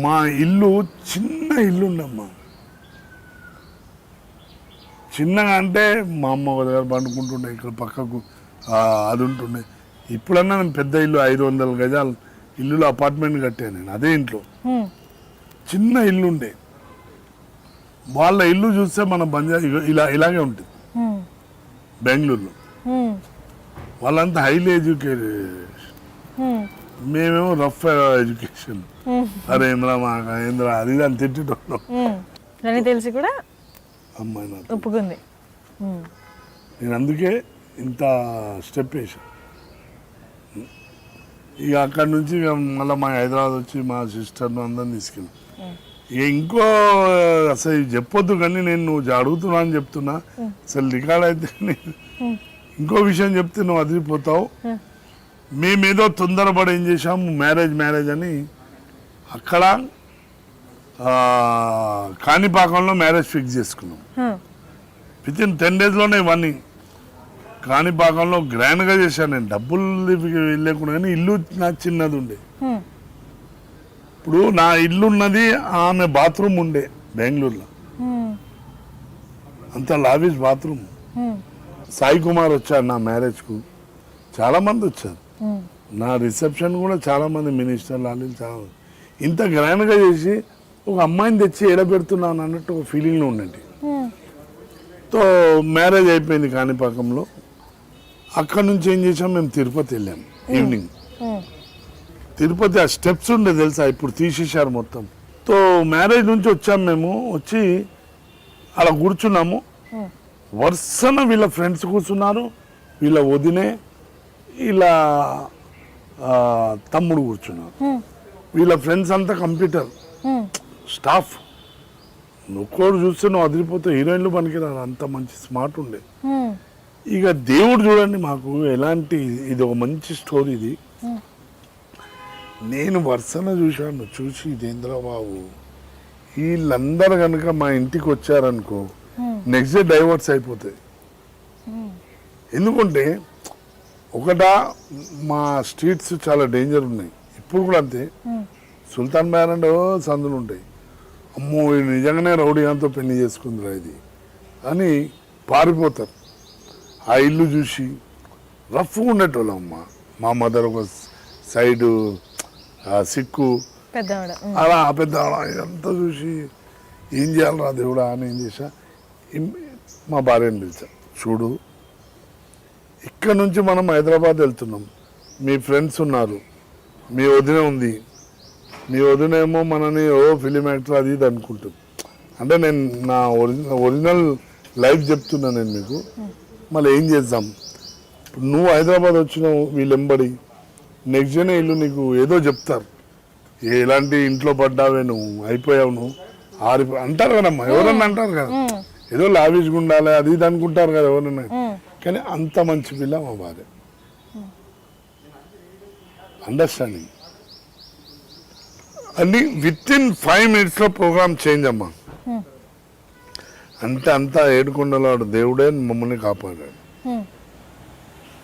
మా ఇల్లు చిన్న ఇల్లు ఉండమ్మా. చిన్నగా అంటే మా అమ్మ ఒక దగ్గర పండుకుంటుండే, ఇక్కడ పక్కకు అది ఉంటుండే. ఇప్పుడన్నా నేను పెద్ద ఇల్లు 500 గజాలు ఇల్లులో అపార్ట్మెంట్ కట్టాను నేను. అదే ఇంట్లో చిన్న ఇల్లు ఉండే. వాళ్ళ ఇల్లు చూస్తే మన ఇలాగే ఉంటుంది బెంగళూరులో. వాళ్ళంతా హైలీ ఎడ్యుకేటెడ్, మేమేమో రఫ్ ఎడ్యుకేషన్. అరే ఏంద్రా అది అని తిట్టడం తెలిసి కూడా అమ్మాయి నాకు ఒప్పుకుంది. నేను అందుకే ఇంత స్టెప్ వేసాను. ఇక అక్కడి నుంచి మళ్ళీ మా హైదరాబాద్ వచ్చి మా సిస్టర్ను అందరిని తీసుకెళ్ళి ఇంకో అసలు చెప్పొద్దు కానీ నేను నువ్వు అడుగుతున్నా అని చెప్తున్నా. అసలు రికార్డ్ అయితే ఇంకో విషయం చెప్తే నువ్వు అదిరిపోతావు. మేమేదో తొందరపడి ఏం చేసాము, మ్యారేజ్ అని అక్కడ కాణిపాకంలో మ్యారేజ్ ఫిక్స్ చేసుకున్నాం. విత్ ఇన్ 10 daysలోనే ఇవన్నీ కాణిపాకంలో గ్రాండ్గా చేశాను నేను. డబ్బులు లేకుండా కానీ ఇల్లు నాకు చిన్నది ఉండే. ఇప్పుడు నా ఇల్లు ఉన్నది, ఆమె బాత్రూమ్ ఉండే బెంగళూరులో, అంత లావిష్ బాత్రూమ్. సాయి కుమార్ వచ్చారు నా మ్యారేజ్కు, చాలామంది వచ్చారు. నా రిసెప్షన్ కూడా చాలామంది మినిస్టర్లు వాళ్ళు చాలా. ఇంత గ్రాండ్గా చేసి ఒక అమ్మాయిని తెచ్చి ఎడబెడుతున్నాను అన్నట్టు ఒక ఫీలింగ్లో ఉండండి. తో మ్యారేజ్ అయిపోయింది కాణిపాకంలో. అక్కడ నుంచి ఏం చేసాం, మేము తిరుపతి వెళ్ళాము ఈవినింగ్. తిరుపతి ఆ స్టెప్స్ ఉండే తెలుసా, ఇప్పుడు తీసేశారు మొత్తం. తో మ్యారేజ్ నుంచి వచ్చాము మేము. వచ్చి అలా కూర్చున్నాము. వరుసన వీళ్ళ ఫ్రెండ్స్ కూర్చున్నారు, వీళ్ళ వదినే, వీళ్ళ తమ్ముడు కూర్చున్నారు. వీళ్ళ ఫ్రెండ్స్ అంతా కంప్యూటర్ స్టాఫ్. ఒక్కోడు చూస్తే నువ్వు అదిరిపోతే హీరోయిన్లు పనికిరారు, అంత మంచి స్మార్ట్ ఉండే. ఇక దేవుడు చూడండి మాకు ఎలాంటి, ఇది ఒక మంచి స్టోరీ. ఇది నేను వరుసన చూశాను. చూసి ఇదేంద్రబాబు వీళ్ళందరూ కనుక మా ఇంటికి వచ్చారనుకో నెక్స్ట్ డే డైవర్స్ అయిపోతాయి. ఎందుకంటే ఒకటా మా స్ట్రీట్స్ చాలా డేంజర్ ఉన్నాయి, ఇప్పుడు కూడా అంతే. సుల్తాన్ బయారండ్ సందులు ఉంటాయి. అమ్మో నిజంగానే రౌడీగాంతో పెళ్లి చేసుకుందిరా ఇది అని పారిపోతారు. ఆ ఇల్లు చూసి రఫ్గా ఉండేటోళ్ళం. మా మదర్ ఒక సైడు సిక్కు, అలా పెద్దవాడ. ఇదంతా చూసి ఏం చేయాలరా దేవుడా అని ఏం చేసా, మా భార్యను పిలిచా. చూడు, ఇక్కడ నుంచి మనం హైదరాబాద్ వెళ్తున్నాం, మీ ఫ్రెండ్స్ ఉన్నారు, మీ వదిన ఉంది. మీ వదినేమో మనని ఫిలిం యాక్టర్ అది ఇది అనుకుంటుంది. అంటే నేను నా ఒరిజినల్ లైఫ్ చెప్తున్నా నేను మీకు. మళ్ళీ ఏం చేద్దాం, ఇప్పుడు నువ్వు హైదరాబాద్ వచ్చినావు వీళ్ళెంబడి, నెక్స్ట్ డేనే ఇల్లు నీకు ఏదో చెప్తారు, ఎలాంటి ఇంట్లో పడ్డావే నువ్వు, అయిపోయావు నువ్వు, అంటారు కదమ్మా, ఎవరన్నా అంటారు కదా, ఏదో లావిష్గా ఉండాలి అది ఇది అనుకుంటారు కదా ఎవరన్నా. కానీ అంత మంచి పిల్ల మా భార్య, అండర్స్టాండింగ్ అన్ని. విత్ ఇన్ 5 minutesలో ప్రోగ్రామ్ చేంజ్ అమ్మా. అంటే అంతా ఏడుకొండలాడు దేవుడే మమ్మల్ని కాపాడాడు.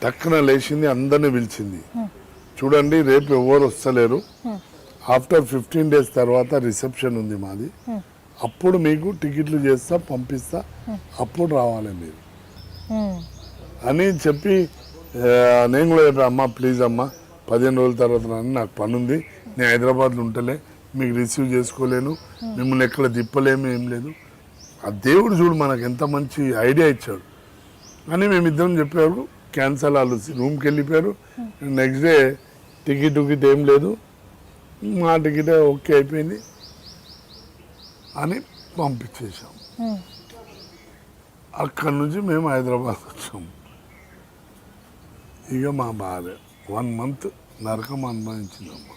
టక్కున లేచింది, అందరినీ పిలిచింది. చూడండి రేపు ఎవరు వస్తలేరు, ఆఫ్టర్ 15 days తర్వాత రిసెప్షన్ ఉంది మాది, అప్పుడు మీకు టికెట్లు చేస్తా పంపిస్తా, అప్పుడు రావాలి మీరు అని చెప్పి నేను కూడా చెప్పా. అమ్మ ప్లీజ్ అమ్మ 15 రోజుల తర్వాత రాని, నాకు పని ఉంది, నేను హైదరాబాద్లో ఉంటలే, మీకు రిసీవ్ చేసుకోలేను, మిమ్మల్ని ఎక్కడ తిప్పలేము, ఏం లేదు. ఆ దేవుడు చూడు మనకు ఎంత మంచి ఐడియా ఇచ్చాడు అని మేమిద్దరం చెప్పేవారు. క్యాన్సల్, వాళ్ళు రూమ్కి వెళ్ళిపోయారు. నెక్స్ట్ డే టికెట్ ఏం లేదు, మా టికెట్ ఓకే అయిపోయింది అని పంపించేసాం. అక్కడి నుంచి మేము హైదరాబాద్ వచ్చాము. ఇక మా భార్య 1 month నరకం అనుభవించిందమ్మా.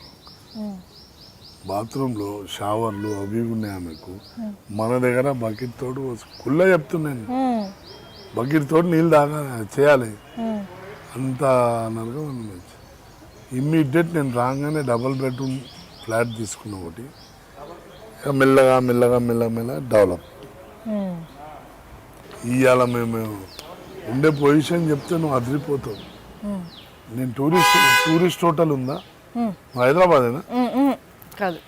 బాత్రూంలో షవర్లు అవి ఉన్నాయి ఆమెకు. మన దగ్గర బకెట్ తోడు కుళ్ళ చెప్తున్నాను, బకెట్ తోడు నీళ్ళు దాకా చేయాలి, అంత నరకం అనుభవించి. ఇమ్మీడియట్ నేను రాగానే డబుల్ బెడ్రూమ్ ఫ్లాట్ తీసుకున్న ఒకటి. మెల్లగా మెల్లగా మెల్లగా మెల్లగా డెవలప్. ఇవాళ మేము ఉండే పొజిషన్ చెప్తే నువ్వు అదిరిపోతావు. నేను టూరిస్ట్ హోటల్ ఉందా హైదరాబాదేనా కాదు,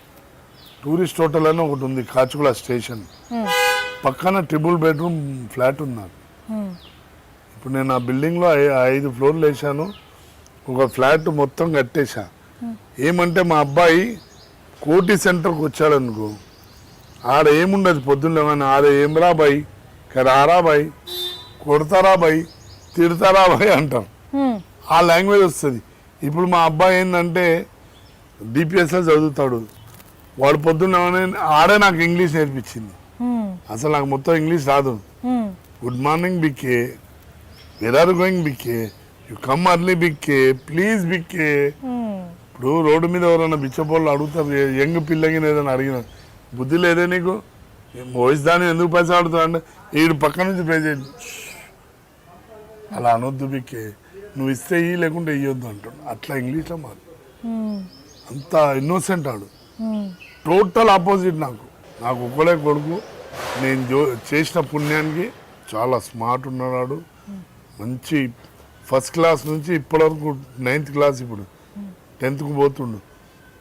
టూరిస్ట్ హోటల్ అని ఒకటి ఉంది కాచుకుల స్టేషన్ పక్కన ట్రిపుల్ బెడ్రూమ్ ఫ్లాట్ ఉన్నారు. ఇప్పుడు నేను ఆ బిల్డింగ్లో 5 ఫ్లోర్లు వేసాను. ఒక ఫ్లాట్ మొత్తం కట్టేశా. ఏమంటే మా అబ్బాయి కోటి సెంటర్కి వచ్చాడనుకో, ఆడ ఏముండదు పొద్దున్న లేవని, ఆడ ఏం రా బాయ్, రారా బాయ్, కొడతారా బాయ్, తిడతారా బాయ్ అంటారు. ఆ లాంగ్వేజ్ వస్తుంది. ఇప్పుడు మా అబ్బాయి ఏంటంటే డిపిఎస్లో చదువుతాడు. వాడు పొద్దున్న ఆడే నాకు ఇంగ్లీష్ నేర్పించింది. అసలు నాకు మొత్తం ఇంగ్లీష్ రాదు. గుడ్ మార్నింగ్ బిక్కే, వేర్ ఆర్ గోయింగ్ బిక్కే, యు కమ్ అర్లీ బిక్కే, ప్లీజ్ బిక్కే. ఇప్పుడు రోడ్డు మీద ఎవరైనా బిచ్చపోళ్ళు అడుగుతారు, యంగ్ పిల్లకి ఏదైనా అడిగిన, బుద్ధి లేదే నీకు, వాయిస్ దాన్ని ఎందుకు పైసలు ఆడుతావు అంటే వీడు పక్క నుంచి పే చేయండి, అలా అనొద్దు బిక్కే, నువ్వు ఇస్తే ఇయ్యి లేకుంటే ఇయ్యొద్దు అంటాడు. అట్లా ఇంగ్లీష్లో మాట. అంత ఇన్నోసెంట్ ఆడు. టోటల్ ఆపోజిట్ నాకు. నాకు ఒక్కడే కొడుకు. నేను చేసిన పుణ్యానికి చాలా స్మార్ట్ ఉన్నాడు. మంచి ఫస్ట్ క్లాస్ నుంచి ఇప్పటివరకు 9th క్లాస్, ఇప్పుడు 10th పోతుండు.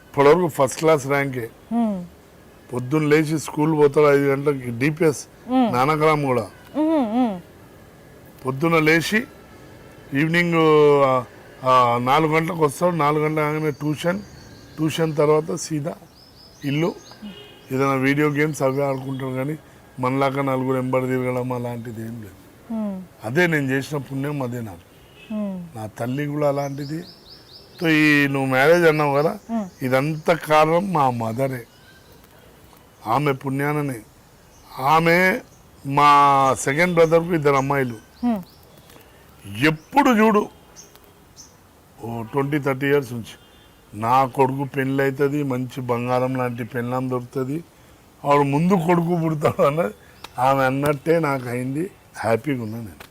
ఇప్పటివరకు ఫస్ట్ క్లాస్ ర్యాంకే. పొద్దున్న లేచి స్కూల్ పోతాడు 5 గంటలకి. డిపిఎస్ నానకరామ్ కూడా పొద్దున్న లేచి ఈవినింగ్ 4 గంటలకు వస్తాడు. 4 గంటల కాగానే ట్యూషన్ తర్వాత సీదా ఇల్లు. ఏదైనా వీడియో గేమ్స్ అవి ఆడుకుంటాడు. కానీ మనలాగా నలుగురు ఎంబడి తిరగడం అలాంటిది ఏం లేదు. అదే నేను చేసిన పుణ్యం, అదే నాకు. నా తల్లి కూడా అలాంటిది. ఈ నువ్వు మ్యారేజ్ అన్నావు కదా, ఇదంతా కారణం మా మదరే. ఆమె పుణ్యాననే. ఆమె మా సెకండ్ బ్రదర్కు 2 అమ్మాయిలు. ఎప్పుడు చూడు 20-30 ఇయర్స్ నుంచి నా కొడుకు పెళ్ళి అవుతుంది, మంచి బంగారం లాంటి పెళ్ళాం దొరుకుతుంది, ఆవిడ ముందు కొడుకు పుడతాడు అన్నది ఆమె అన్నట్టే నాకు అయింది. హ్యాపీగా ఉన్నా నేను.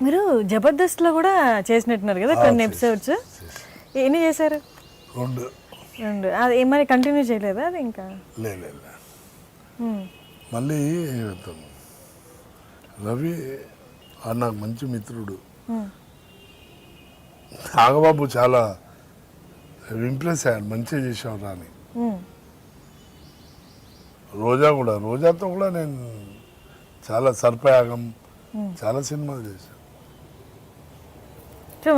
మీరు జబర్దస్త్లో కూడా చేసినట్టున్నారు కదా కొన్ని ఎపిసోడ్స్. ఎన్ని చేశారు? 2. అది ఏమని కంటిన్యూ చేయలేదా అది? ఇంకా లేదు. మళ్ళీ రవి నాకు మంచి మిత్రుడు. నాగబాబు చాలా ఇంప్రెస్ అయ్యాడు, మంచిగా చేసావు రాని. రోజాతో కూడా నేను చాలా సర్పయాగం చాలా సినిమాలు చేశాను.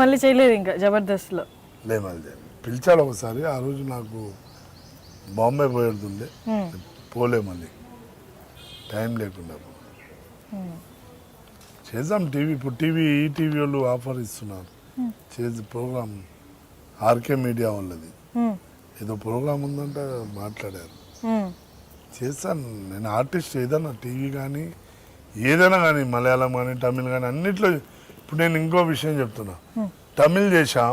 మళ్ళీ చేయలేదు ఇంకా జబర్దస్త్లో? లేదు, పిలిచాడు ఒకసారి. ఆ రోజు నాకు బాంబే పోయేడుతుండే, పోలే. మళ్ళీ టైం లేకుండా చేద్దాం టీవీ. ఇప్పుడు ఈటీవీ వాళ్ళు ఆఫర్ ఇస్తున్నారు, చేసి ప్రోగ్రామ్. ఆర్కే మీడియా వాళ్ళది ఏదో ప్రోగ్రామ్ ఉందంటే మాట్లాడారు. చేస్తాను నేను. ఆర్టిస్ట్ ఏదైనా టీవీ కానీ ఏదైనా కానీ, మలయాళం కానీ తమిళ్ కానీ అన్నిట్లో. ఇప్పుడు నేను ఇంకో విషయం చెప్తున్నా. తమిళ్ చేశా,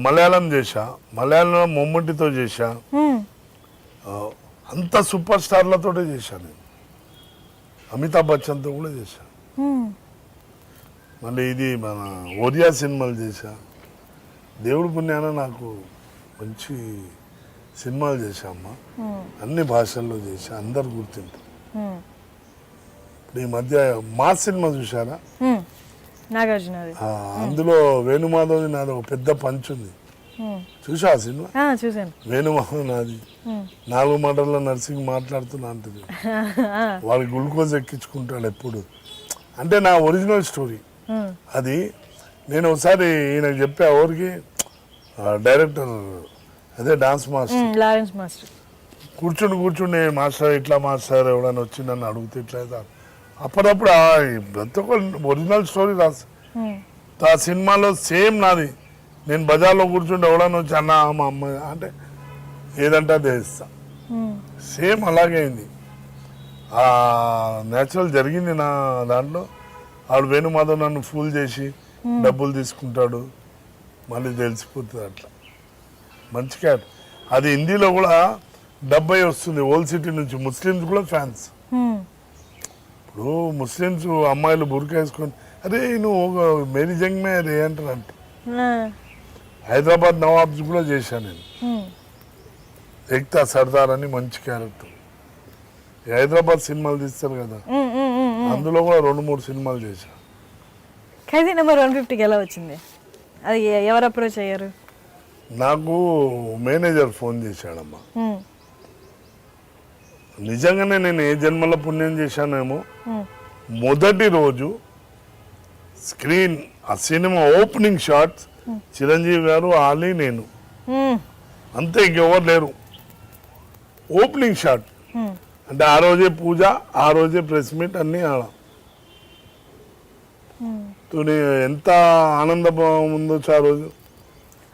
మలయాళం చేశా, మలయాళంలో మమ్మటితో చేశా, అంత సూపర్ స్టార్లతోటే చేశాను నేను. అమితాబ్ బచ్చన్తో కూడా చేశా. మళ్ళీ ఇది మన ఒరియా సినిమాలు చేశా. దేవుడి పుణ్యాన నాకు మంచి సినిమాలు చేశామ్మా. అన్ని భాషల్లో చేశా, అందరు గుర్తింటారు. ఇప్పుడు ఈ మధ్య మా సినిమా చూసారా? నాగార్జున. అందులో వేణుమాధవ్ నాది ఒక పెద్ద పంచ్ ఉంది. చూసా ఆ సినిమా? చూసాను. వేణుమాధవ్ నాది 4 మాటల్లో నర్సింగ్ మాట్లాడుతున్నా అంటది. వాడు గ్లూకోజ్ ఎక్కించుకుంటాడు ఎప్పుడు. అంటే నా ఒరిజినల్ స్టోరీ అది. నేను ఒకసారి ఈయనకు చెప్పా, ఎవరికి, డైరెక్టర్, అదే డాన్స్ మాస్టర్, కూర్చుండి మాస్టర్ ఇట్లా మాస్టర్ ఎవడన్నా వచ్చి నన్ను అడిగితే ఇట్లా అప్పుడప్పుడు ప్రతి ఒక్క ఒరిజినల్ స్టోరీ రాసి. ఆ సినిమాలో సేమ్ నాది. నేను బజార్లో కూర్చుంటే ఎవడన్నా వచ్చి అన్న మా అమ్మ అంటే ఏదంటే అది వేస్తా. సేమ్ అలాగే అయింది. న్యాచురల్ జరిగింది నా దాంట్లో. ఆడు వేణుమాధవ్ నన్ను ఫూల్ చేసి డబ్బులు తీసుకుంటాడు, మళ్ళీ తెలిసిపోతుంది. అట్లా మంచి క్యాట్. అది హిందీలో కూడా 70 వస్తుంది ఓల్డ్ సిటీ నుంచి. ముస్లిమ్స్ కూడా ఫ్యాన్స్. ఇప్పుడు ముస్లిమ్స్ అమ్మాయిలు బుర్కా వేసుకొని అరే నువ్వు మేరీ జంగ్ మే రే అంటారంట. హైదరాబాద్ నవాబ్స్ కూడా చేశాను నేను. ఏక్తా సర్దార్ అని మంచి క్యారెక్టర్. హైదరాబాద్ సినిమాలు తీస్తారు కదా, అందులో కూడా 2-3 సినిమాలు చేశా. ఖైదీ నెంబర్ 150కి ఎలా వచ్చింది? అది ఎవరు అప్రోచ్ అయ్యారు? నాకు మేనేజర్ ఫోన్ చేశాడమ్మా. నిజంగానే నేను ఏ జన్మలో పుణ్యం చేశానేమో, ఉమ్, మొదటి రోజు స్క్రీన్ ఆ సినిమా ఓపెనింగ్ షాట్స్ చిరంజీవి గారు, ఆలీ, నేను ఉమ్, అంతే, ఇంకెవరు లేరు. ఓపెనింగ్ షాట్ ఉమ్. అంటే ఆ రోజే పూజ, ఆ రోజే ప్రెస్ మీట్ అన్నీ ఆడ. తోని ఎంత ఆనందం ఉందో ఆ రోజు.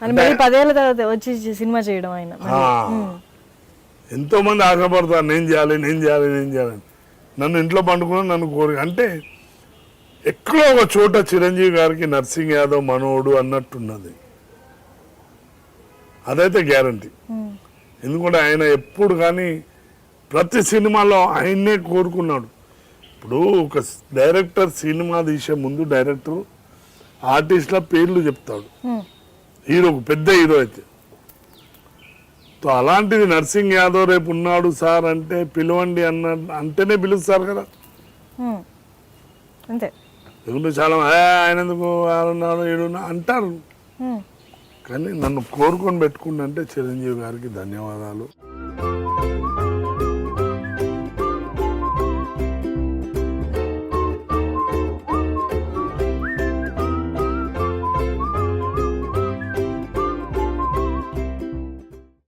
అని మళ్ళీ 10 ఏళ్ళ తర్వాత వచ్చి సినిమా చేయడం ఆయన ఆ, ఎంతో మంది ఆశపడతారు నేను చేయాలి, నేను చేయాలి, నేను చేయాలని. నన్ను ఇంట్లో పండుకుని నన్ను కోరి అంటే ఎక్కడో ఒక చోట చిరంజీవి గారికి నర్సింగ్ యాదవ్ మనోడు అన్నట్టున్నది. అదైతే గ్యారంటీ. ఎందుకంటే ఆయన ఎప్పుడు కానీ ప్రతి సినిమాలో ఆయన్నే కోరుకున్నాడు. ఇప్పుడు ఒక డైరెక్టర్ సినిమా తీసే ముందు డైరెక్టర్ ఆర్టిస్ట్ల పేర్లు చెప్తాడు, హీరోకు, పెద్ద హీరో అయితే. సో అలాంటిది నర్సింగ్ యాదవ్ రేపు ఉన్నాడు సార్ అంటే పిలవండి అంటేనే పిలుస్తారు కదా. అంతే. ఎందుకంటే చాలా ఆయన ఎందుకు ఆడున్నాడు ఏడున్నా అంటారు. కానీ నన్ను కోరుకొని పెట్టుకుంటే చిరంజీవి గారికి ధన్యవాదాలు.